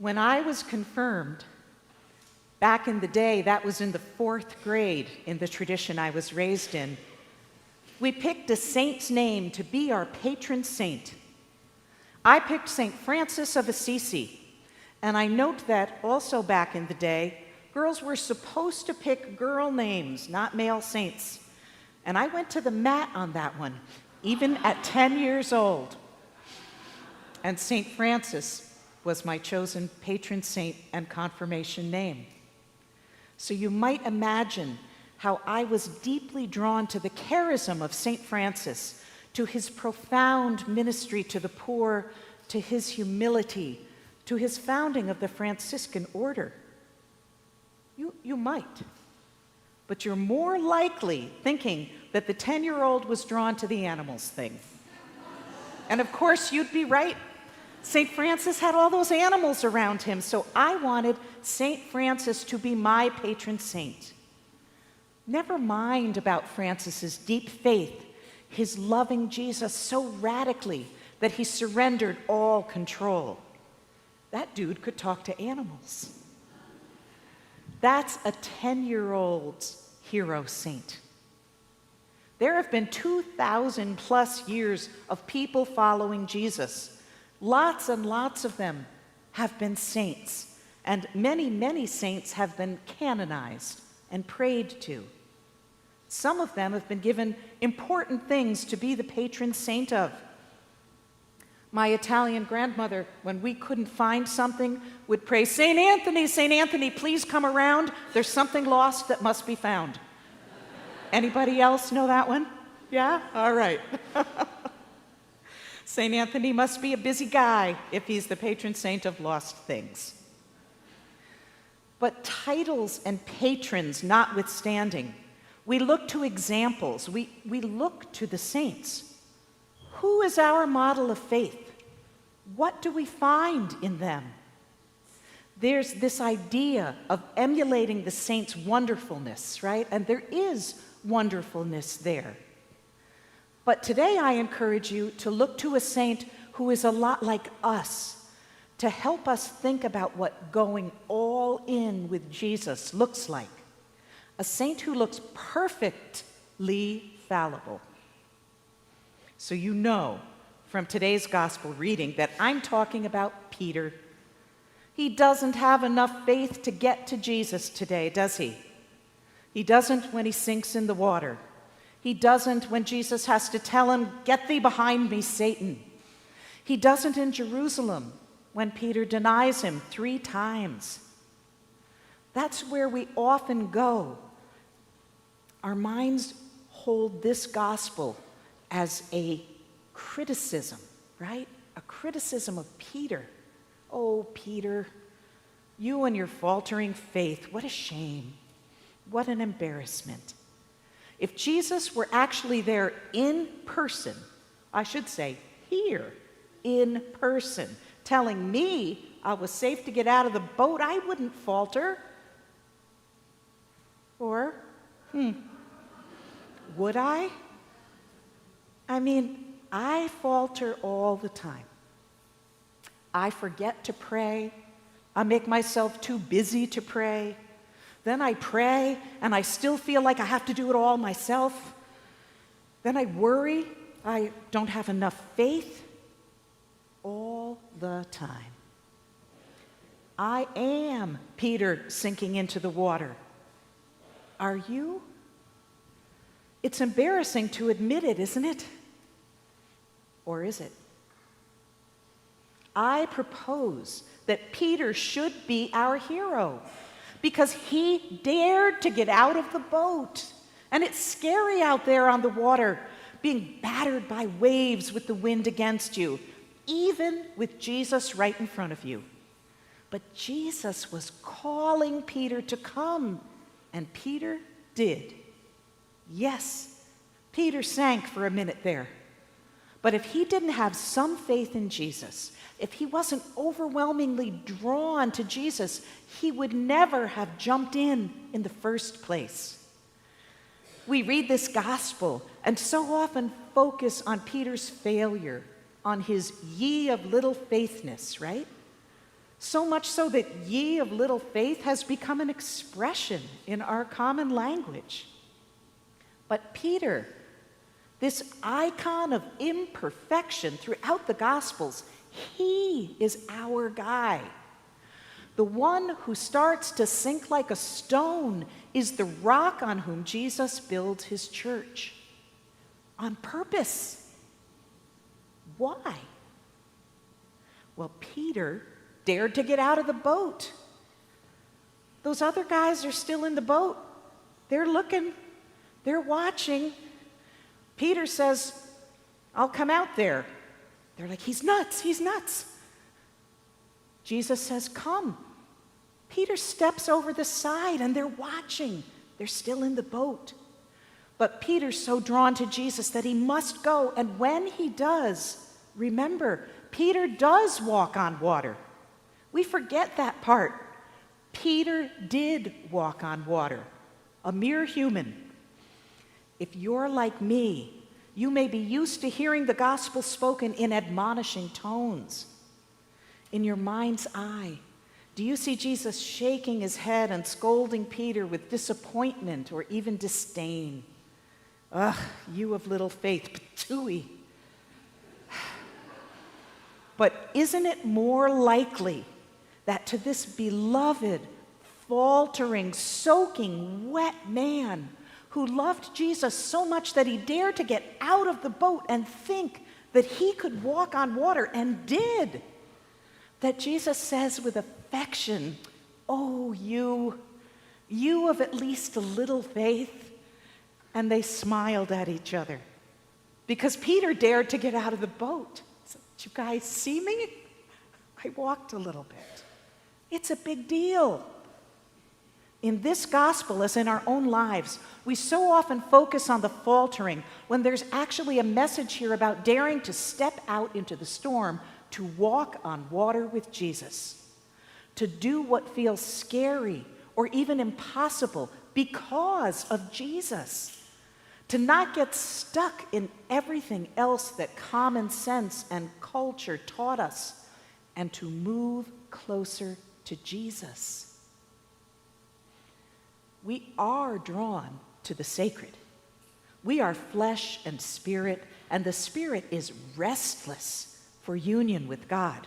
When I was confirmed, back in the day, that was in the 4th grade in the tradition I was raised in, we picked a saint's name to be our patron saint. I picked St. Francis of Assisi, and I note that also back in the day, girls were supposed to pick girl names, not male saints. And I went to the mat on that one, even at 10 years old. And St. Francis was my chosen patron saint and confirmation name. So you might imagine how I was deeply drawn to the charism of St. Francis, to his profound ministry to the poor, to his humility, to his founding of the Franciscan order. You might, but you're more likely thinking that the 10-year-old was drawn to the animals thing. And of course, you'd be right. St. Francis had all those animals around him, so I wanted St. Francis to be my patron saint. Never mind about Francis's deep faith, his loving Jesus so radically that he surrendered all control. That dude could talk to animals. That's a 10-year-old's hero saint. There have been 2,000 plus years of people following Jesus. Lots and lots of them have been saints, and many, many saints have been canonized and prayed to. Some of them have been given important things to be the patron saint of. My Italian grandmother, when we couldn't find something, would pray, St. Anthony, please come around. There's something lost that must be found. Anybody else know that one? Yeah? All right. St. Anthony must be a busy guy if he's the patron saint of lost things. But titles and patrons notwithstanding, we look to examples. We look to the saints. Who is our model of faith? What do we find in them? There's this idea of emulating the saint's wonderfulness, right? And there is wonderfulness there. But today I encourage you to look to a saint who is a lot like us, to help us think about what going all in with Jesus looks like. A saint who looks perfectly fallible. So you know from today's gospel reading that I'm talking about Peter. He doesn't have enough faith to get to Jesus today, does he? He doesn't when he sinks in the water. He doesn't when Jesus has to tell him, "Get thee behind me, Satan." He doesn't in Jerusalem when Peter denies him 3 times. That's where we often go. Our minds hold this gospel as a criticism, right? A criticism of Peter. Oh, Peter, you and your faltering faith, what a shame. What an embarrassment. If Jesus were actually there in person, I should say here, in person, telling me I was safe to get out of the boat, I wouldn't falter. Or, would I? I mean, I falter all the time. I forget to pray. I make myself too busy to pray. Then I pray, and I still feel like I have to do it all myself. Then I worry I don't have enough faith. All the time. I am Peter sinking into the water. Are you? It's embarrassing to admit it, isn't it? Or is it? I propose that Peter should be our hero because he dared to get out of the boat. And it's scary out there on the water, being battered by waves with the wind against you, even with Jesus right in front of you. But Jesus was calling Peter to come, and Peter did. Yes, Peter sank for a minute there. But if he didn't have some faith in Jesus, if he wasn't overwhelmingly drawn to Jesus, he would never have jumped in the first place. We read this gospel and so often focus on Peter's failure, on his ye of little faithness, right? So much so that ye of little faith has become an expression in our common language. But Peter, this icon of imperfection throughout the Gospels, he is our guy. The one who starts to sink like a stone is the rock on whom Jesus builds his church. On purpose. Why? Well, Peter dared to get out of the boat. Those other guys are still in the boat. They're looking. They're watching. Peter says, I'll come out there. They're like, he's nuts, he's nuts. Jesus says, come. Peter steps over the side and they're watching. They're still in the boat. But Peter's so drawn to Jesus that he must go. And when he does, remember, Peter does walk on water. We forget that part. Peter did walk on water, a mere human. If you're like me, you may be used to hearing the gospel spoken in admonishing tones. In your mind's eye, do you see Jesus shaking his head and scolding Peter with disappointment or even disdain? Ugh, you of little faith, patooey. But isn't it more likely that to this beloved, faltering, soaking, wet man who loved Jesus so much that he dared to get out of the boat and think that he could walk on water and did, that Jesus says with affection, oh, you of at least a little faith? And they smiled at each other because Peter dared to get out of the boat. So, did you guys see me? I walked a little bit. It's a big deal. In this gospel, as in our own lives, we so often focus on the faltering when there's actually a message here about daring to step out into the storm, to walk on water with Jesus, to do what feels scary or even impossible because of Jesus, to not get stuck in everything else that common sense and culture taught us, and to move closer to Jesus. We are drawn to the sacred. We are flesh and spirit, and the spirit is restless for union with God.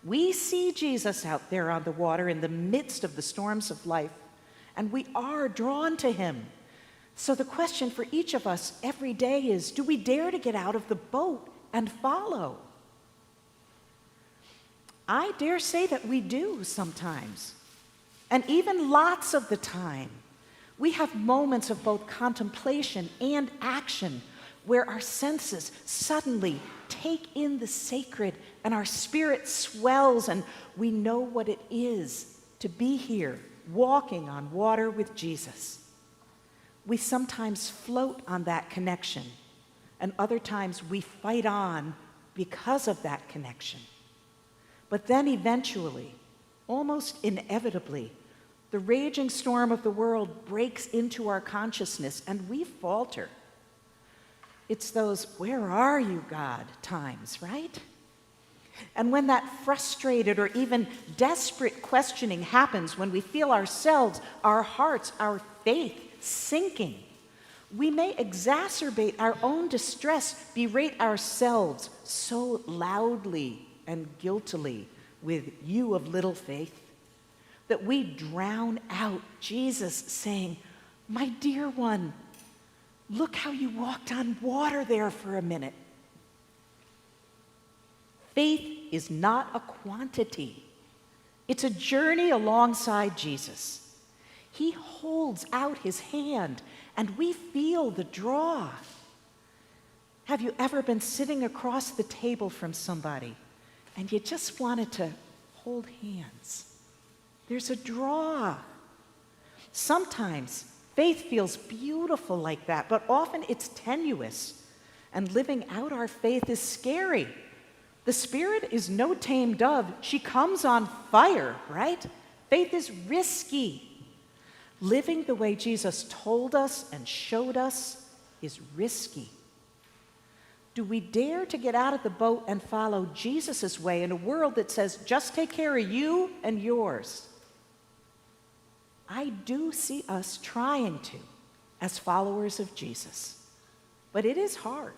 We see Jesus out there on the water in the midst of the storms of life, and we are drawn to him. So the question for each of us every day is, do we dare to get out of the boat and follow? I dare say that we do sometimes, and even lots of the time. We have moments of both contemplation and action where our senses suddenly take in the sacred and our spirit swells and we know what it is to be here walking on water with Jesus. We sometimes float on that connection, and other times we fight on because of that connection. But then eventually, almost inevitably, the raging storm of the world breaks into our consciousness and we falter. It's those, where are you, God, times, right? And when that frustrated or even desperate questioning happens, when we feel ourselves, our hearts, our faith sinking, we may exacerbate our own distress, berate ourselves so loudly and guiltily with you of little faith that we drown out Jesus saying, my dear one, look how you walked on water there for a minute. Faith is not a quantity. It's a journey alongside Jesus. He holds out his hand and we feel the draw. Have you ever been sitting across the table from somebody and you just wanted to hold hands? There's a draw. Sometimes faith feels beautiful like that, but often it's tenuous, and living out our faith is scary. The Spirit is no tame dove. She comes on fire, right? Faith is risky. Living the way Jesus told us and showed us is risky. Do we dare to get out of the boat and follow Jesus' way in a world that says, just take care of you and yours? I do see us trying to as followers of Jesus, but it is hard.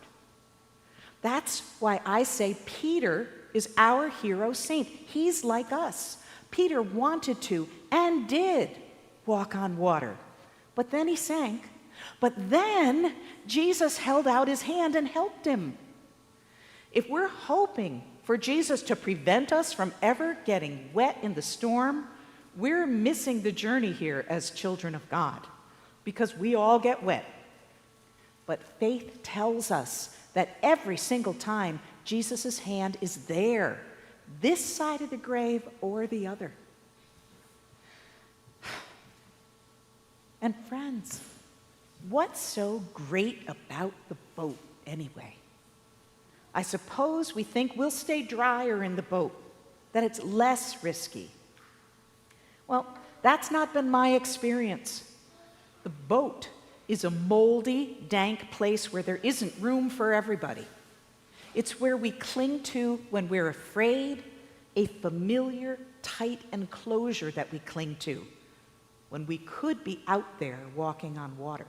That's why I say Peter is our hero saint. He's like us. Peter wanted to and did walk on water, but then he sank. But then Jesus held out his hand and helped him. If we're hoping for Jesus to prevent us from ever getting wet in the storm, we're missing the journey here as children of God, because we all get wet. But faith tells us that every single time Jesus' hand is there, this side of the grave or the other. And friends, what's so great about the boat anyway? I suppose we think we'll stay drier in the boat, that it's less risky. Well, that's not been my experience. The boat is a moldy, dank place where there isn't room for everybody. It's where we cling to when we're afraid, a familiar, tight enclosure that we cling to when we could be out there walking on water.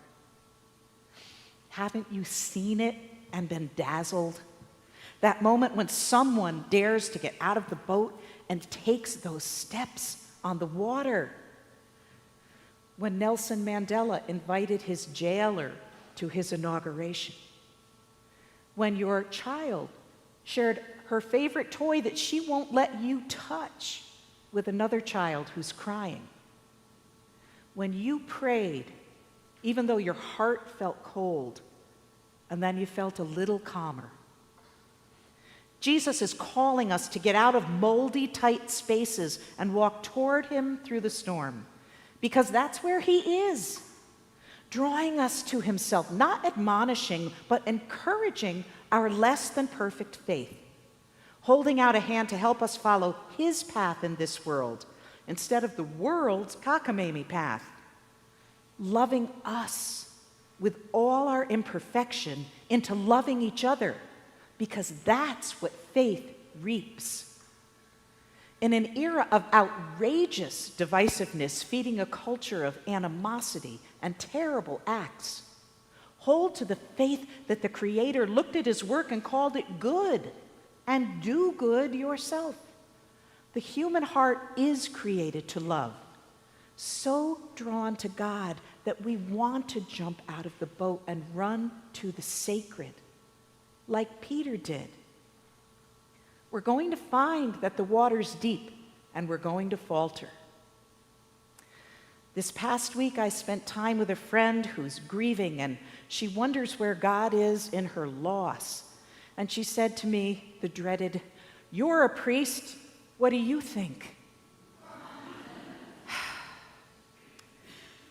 Haven't you seen it and been dazzled? That moment when someone dares to get out of the boat and takes those steps on the water. When Nelson Mandela invited his jailer to his inauguration. When your child shared her favorite toy that she won't let you touch with another child who's crying. When you prayed, even though your heart felt cold, and then you felt a little calmer. Jesus is calling us to get out of moldy, tight spaces and walk toward him through the storm, because that's where he is, drawing us to himself, not admonishing, but encouraging our less than perfect faith, holding out a hand to help us follow his path in this world instead of the world's cockamamie path, loving us with all our imperfection into loving each other, because that's what faith reaps. In an era of outrageous divisiveness feeding a culture of animosity and terrible acts, hold to the faith that the Creator looked at his work and called it good, and do good yourself. The human heart is created to love, so drawn to God that we want to jump out of the boat and run to the sacred, like Peter did. We're going to find that the water's deep, and we're going to falter. This past week, I spent time with a friend who's grieving, and she wonders where God is in her loss. And she said to me, the dreaded, "You're a priest, what do you think?"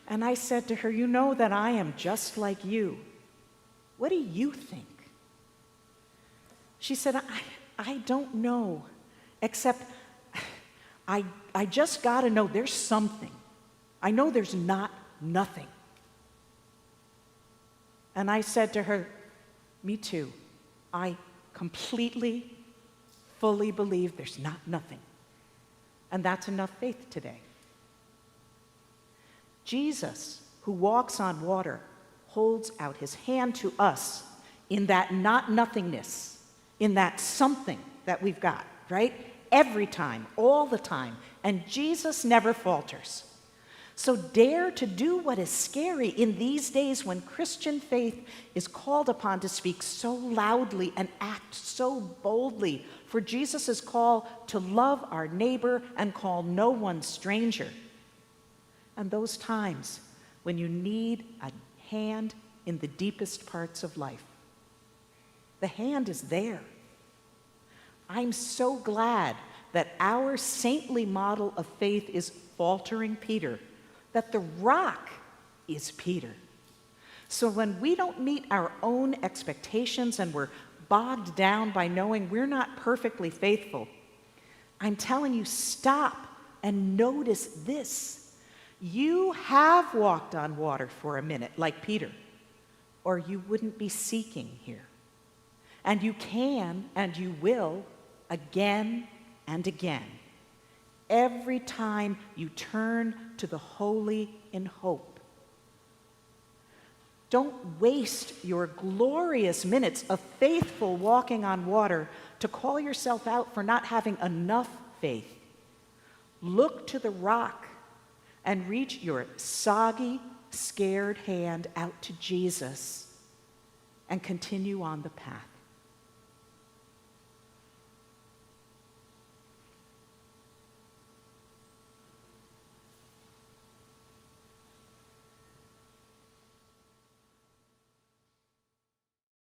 And I said to her, "You know that I am just like you. What do you think?" She said, I don't know, except I just got to know there's something. I know there's not nothing. And I said to her, me too. I completely, fully believe there's not nothing. And that's enough faith today. Jesus, who walks on water, holds out his hand to us in that not nothingness, in that something that we've got, right? Every time, all the time. And Jesus never falters. So dare to do what is scary in these days when Christian faith is called upon to speak so loudly and act so boldly for Jesus' call to love our neighbor and call no one stranger. And those times when you need a hand in the deepest parts of life. The hand is there. I'm so glad that our saintly model of faith is faltering Peter, that the rock is Peter. So when we don't meet our own expectations and we're bogged down by knowing we're not perfectly faithful, I'm telling you, stop and notice this. You have walked on water for a minute, like Peter, or you wouldn't be seeking here. And you can and you will again and again. Every time you turn to the holy in hope. Don't waste your glorious minutes of faithful walking on water to call yourself out for not having enough faith. Look to the rock and reach your soggy, scared hand out to Jesus and continue on the path.